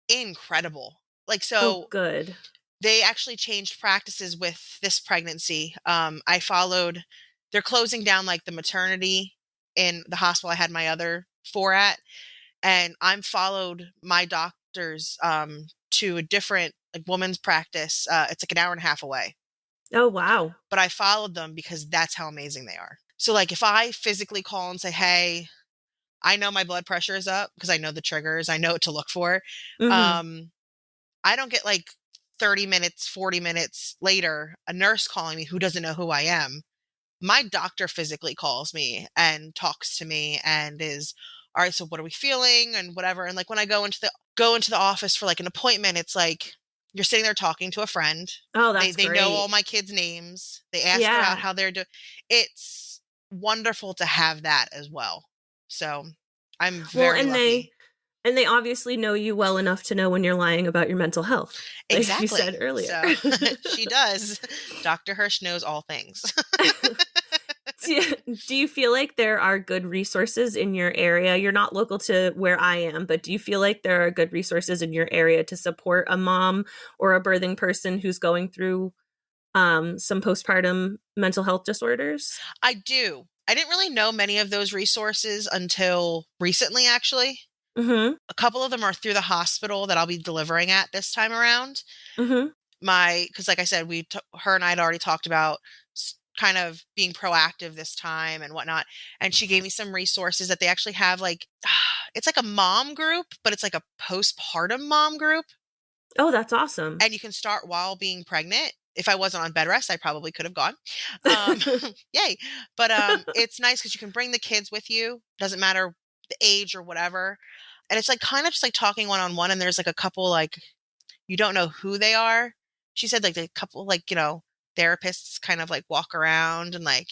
incredible. Like, Oh, so good. they actually changed practices with this pregnancy. I followed, they're closing down like the maternity in the hospital I had my other four at. And I'm followed my doctors to a different like woman's practice. It's like an hour and a half away, Oh, wow. but I followed them because that's how amazing they are. So like if I physically call and say, hey, I know my blood pressure is up because I know the triggers, I know what to look for. Mhm. Um, I don't get like 30 minutes, 40 minutes later, a nurse calling me who doesn't know who I am. My doctor physically calls me and talks to me and is, all right, so what are we feeling and whatever. And like when I go into the office for like an appointment, it's like you're sitting there talking to a friend. Oh, They that's they know all great. my kids' names. They ask about Yeah. how they're doing. It's wonderful to have that as well. So I'm Well, very and lucky. they obviously know you well enough to know when you're lying about your mental health, like you said Exactly. earlier. So she does. Dr. Hirsch knows all things. Do you feel like there are good resources in your area? You're not local to where I am, but do you feel like there are good resources in your area to support a mom or a birthing person who's going through some postpartum mental health disorders? I do. I didn't really know many of those resources until recently, actually. Mhm. A couple of them are through the hospital that I'll be delivering at this time around. Mhm. Because like I said, her and I had already talked about kind of being proactive this time and whatnot. And she gave me some resources that they actually have, like, it's like a mom group, but it's like a postpartum mom group. Oh, that's awesome. And you can start while being pregnant. If I wasn't on bed rest, I probably could have gone. Um, yay. But it's nice because you can bring the kids with you. Doesn't matter the age or whatever. And it's like kind of just like talking one on one. And there's like a couple, like, you don't know who they are. She said like a couple, like, therapists kind of like walk around and like,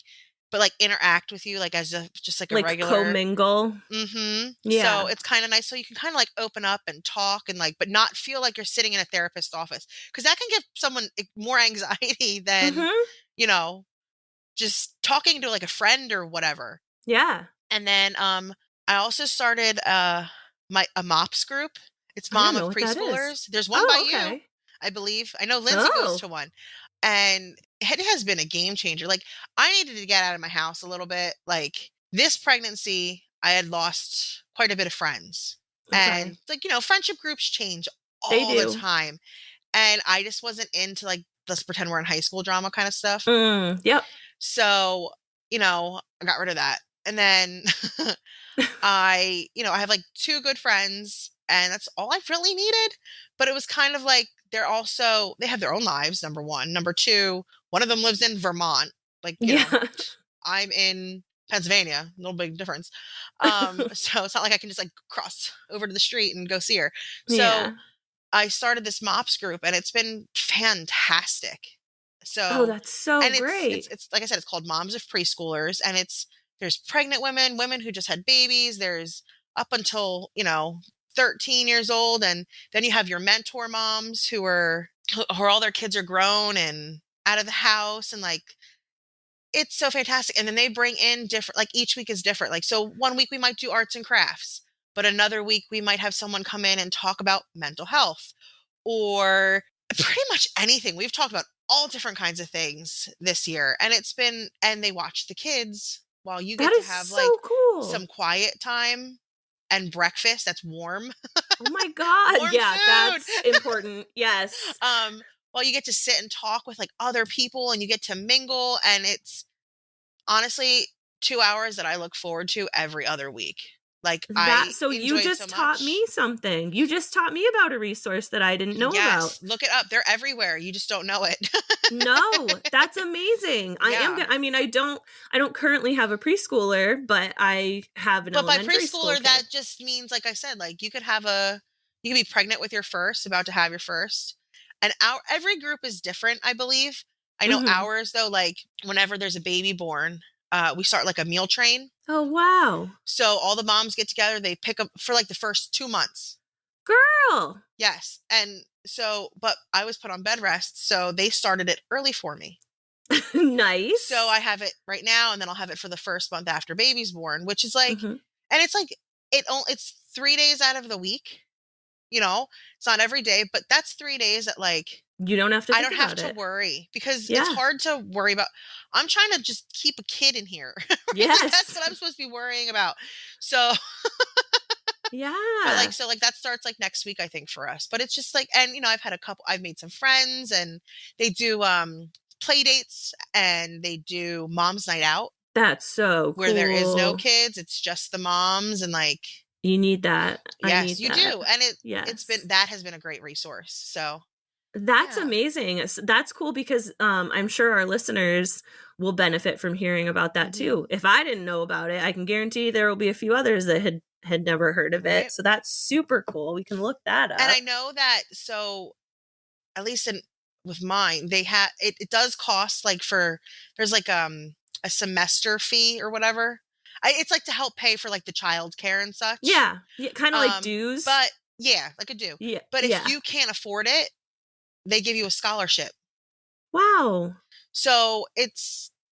but like interact with you like as just like a Like regular. commingle. So Yeah. it's kind of nice. So you can kind of like open up and talk and like, but not feel like you're sitting in a therapist's office because that can give someone more anxiety than, Mhm. you know, just talking to like a friend or whatever. Yeah. And then I also started a MOPS group. It's I don't Mom know of what that is. Preschoolers. There's one by Oh, you, okay. I believe. I know Lindsay goes Oh. to one. And it has been a game changer. Like I needed to get out of my house a little bit. Like this pregnancy, I had lost quite a bit of friends. Okay. And like, friendship groups change They all the do. time. And I just wasn't into like let's pretend we're in high school drama kind of stuff. Yep. So, I got rid of that. And then I have like two good friends and that's all I've really needed. But it was kind of like they have their own lives, number one. Number two, one of them lives in Vermont. Like, Yeah. I'm in Pennsylvania, no big difference. So it's not like I can just like cross over to the street and go see her. So Yeah. I started this MOPS group and it's been fantastic. Oh, So, that's so and it's great. it's like I said, it's called Moms of Preschoolers, and there's pregnant women, women who just had babies, there's up until 13 years old, and then you have your mentor moms who all their kids are grown and out of the house, and like it's so fantastic. And then they bring in different, like each week is different. Like so, one week we might do arts and crafts, but another week we might have someone come in and talk about mental health or pretty much anything. We've talked about all different kinds of things this year. And they watch the kids while you That get to is have like so cool. some quiet time and breakfast that's warm, Oh my god. warm Yeah, food. that's important. Yes. um, while you get to sit and talk with like other people and you get to mingle. And it's honestly 2 hours that I look forward to every other week. Like, I So you enjoy it so just taught much. me something. You just taught me about a resource that I didn't know about. Look it up. They're everywhere. You just don't know it. No, that's amazing. Yeah. I mean, I don't currently have a preschooler, but I have an But by elementary school preschooler, kid. that just means, like I said, like you could be pregnant with your first, about to have your first. And every group is different, I believe. I know Mhm. ours though, like whenever there's a baby born, we start like a meal train. Oh, wow. So all the moms get together, they pick up for like the first 2 months. Girl. Yes. And so, but I was put on bed rest, so they started it early for me. Nice. So I have it right now, and then I'll have it for the first month after baby's born, which is like, Mhm. and it's like, it's 3 days out of the week, it's not every day, but that's 3 days that like, You don't have to I think don't have about to it. worry, because it's Yeah. hard to worry about. I'm trying to just keep a kid in here. Right? Yes. Like, that's what I'm supposed to be worrying about. So, Yeah. but like, so like that starts like next week, I think, for us. But it's just like, and I've made some friends, and they do play dates, and they do mom's night out That's so where there is no cool. kids, it's just the moms, and like, You need that. I yes, need you that. do. And Yes. that has been a great resource. So That's yeah. amazing. That's cool because I'm sure our listeners will benefit from hearing about that Mhm. too. If I didn't know about it, I can guarantee there will be a few others that had never heard of it. Right. So that's super cool. We can look that up. And I know that, so at least with mine, they have it does cost, like, there's like a semester fee or whatever. It's like to help pay for like the child care and such. Yeah, kind of like dues. But yeah, like a due. Yeah, But yeah. if you can't afford it, they give you a scholarship. Wow. So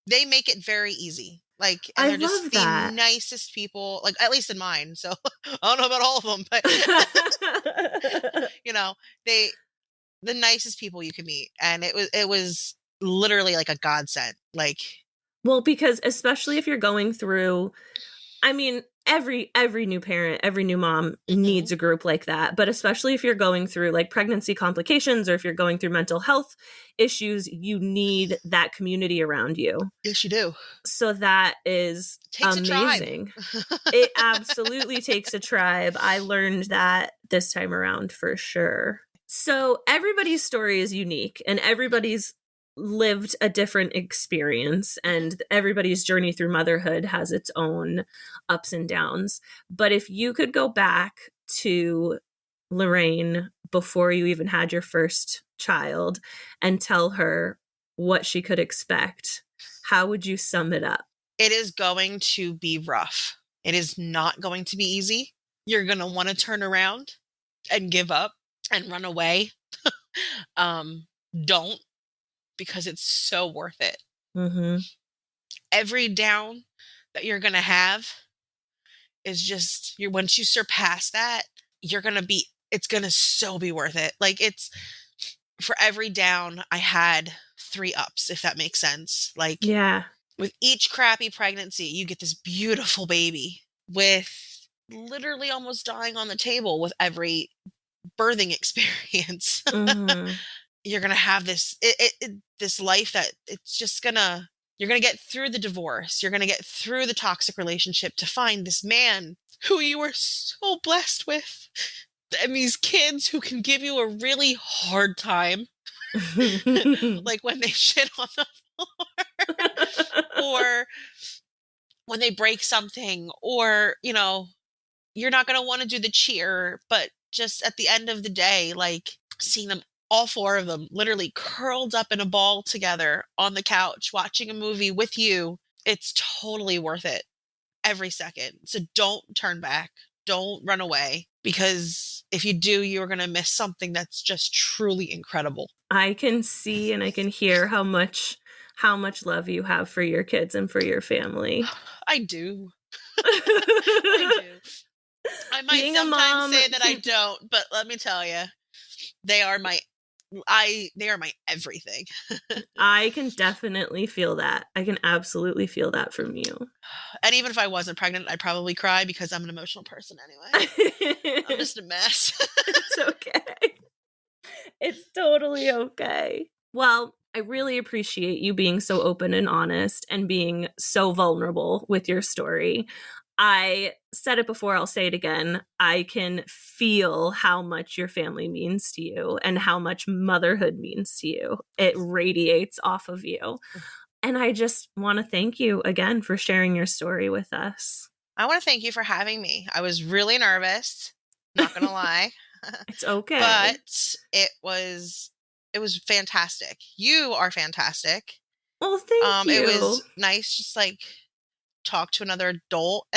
they make it very easy. Like, and I they're just love the that. nicest people, like, at least in mine. So I don't know about all of them, but they the nicest people you could meet. And it was literally like a godsend. Like, Well, because especially if you're going through, I mean, every new parent, every new mom needs a group like that, but especially if you're going through like pregnancy complications or if you're going through mental health issues, you need that community around you. yes, you do. So that is Takes amazing. a tribe. It absolutely takes a tribe. I learned that this time around for sure. So everybody's story is unique and everybody's lived a different experience and everybody's journey through motherhood has its own ups and downs. But if you could go back to Lorraine before you even had your first child and tell her what she could expect, how would you sum it up? It is going to be rough. It is not going to be easy. You're going to want to turn around and give up and run away. Don't, because it's so worth it. Mm-hmm. Every down that you're going to have is just, once you surpass that, it's going to so be worth it. Like, it's, for every down, I had 3 ups, if that makes sense. Like, Yeah. with each crappy pregnancy, you get this beautiful baby with literally almost dying on the table with every birthing experience. Mm-hmm. You're going to have this life that you're going to get through the divorce. You're going to get through the toxic relationship to find this man who you were so blessed with, and these kids who can give you a really hard time. Like when they shit on the floor or when they break something, or, you're not going to want to do the cheer, but just at the end of the day, like, seeing them, all 4 of them, literally curled up in a ball together on the couch, watching a movie with you, it's totally worth it. Every second. So don't turn back. Don't run away, because if you do, you're going to miss something that's just truly incredible. I can see and I can hear how much love you have for your kids and for your family. I do. I do. I might Being a sometimes mom say that I don't, but let me tell you, they are my everything. I can definitely feel that. I can absolutely feel that from you. And even if I wasn't pregnant, I'd probably cry, because I'm an emotional person anyway. I'm just a mess. It's okay. It's totally okay. Well, I really appreciate you being so open and honest and being so vulnerable with your story. I said it before, I'll say it again. I can feel how much your family means to you and how much motherhood means to you. It radiates off of you. And I just want to thank you again for sharing your story with us. I want to thank you for having me. I was really nervous, not going to lie. It's okay. But it was fantastic. You are fantastic. Well, thank you. It was nice just like talk to another adult.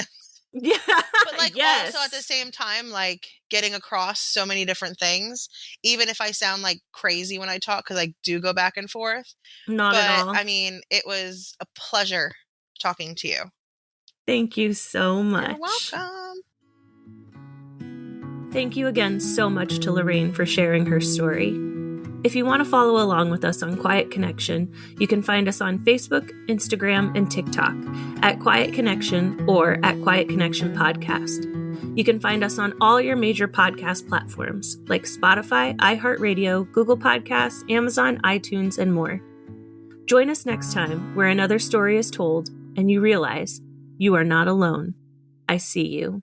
Yeah. But like yes. also at the same time, like getting across so many different things, even if I sound like crazy when I talk, because I do go back and forth. Not at all. I mean, it was a pleasure talking to you. Thank you so much. You're welcome. Thank you again so much to Lorraine for sharing her story. If you want to follow along with us on Quiet Connection, you can find us on Facebook, Instagram, and TikTok at Quiet Connection or at Quiet Connection Podcast. You can find us on all your major podcast platforms like Spotify, iHeartRadio, Google Podcasts, Amazon, iTunes, and more. Join us next time where another story is told and you realize you are not alone. I see you.